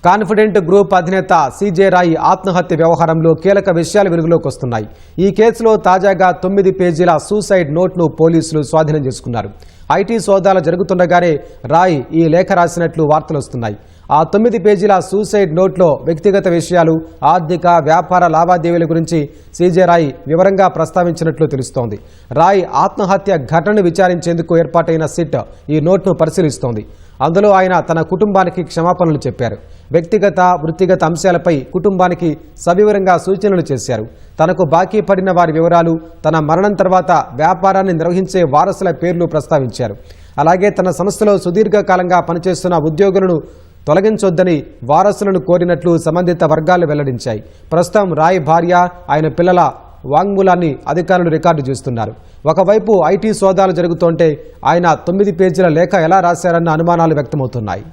Confident group అధినేత CJ Roy ఆత్మహత్య వ్యవహారంలో కీలక విషయాలు వెలుగులోకి వస్తున్నాయి. ఈ కేసులో తాజాగా 9 పేజీల సూసైడ్ నోట్ను పోలీసులు స్వాధీనం చేసుకున్నారు. ఐటీ సోదాలు జరుగుతుండగానే రాయ్ ఈ లేఖ రాసినట్లు వార్తలు వస్తున్నాయి. ఆ 9 పేజీల సూసైడ్ నోట్లో వ్యక్తిగత విషయాలు, ఆర్థిక వ్యాపార లావాదేవీల గురించి సీజే రాయ్ వివరంగా ప్రస్తావించినట్లు తెలుస్తోంది. రాయ్ ఆత్మహత్య ఘటనను విచారించేందుకు ఏర్పాటైన సిట్ ఈ నోట్ను పరిశీలిస్తోంది. అందులో ఆయన తన కుటుంబానికి క్షమాపణలు చెప్పారు. వ్యక్తిగత, వృత్తిగత అంశాలపై కుటుంబానికి సవివరంగా సూచనలు చేశారు. తనకు బాకీ పడిన వారి వివరాలు, తన మరణం తర్వాత వ్యాపారాన్ని నిర్వహించే వారసుల పేర్లు ప్రస్తావించారు. అలాగే తన సంస్థలో సుదీర్ఘకాలంగా పనిచేస్తున్న ఉద్యోగులను తొలగించొద్దని వారసులను కోరినట్లు సంబంధిత వర్గాలు వెల్లడించాయి. ప్రస్తుతం రాయ్ భార్య, ఆయన పిల్లల వాంగ్మూలాన్ని అధికారులు రికార్డు చేస్తున్నారు. ఒకవైపు ఐటీ సోదాలు జరుగుతుంటే ఆయన 9 పేజీల లేఖ ఎలా రాశారన్న అనుమానాలు వ్యక్తమవుతున్నాయి.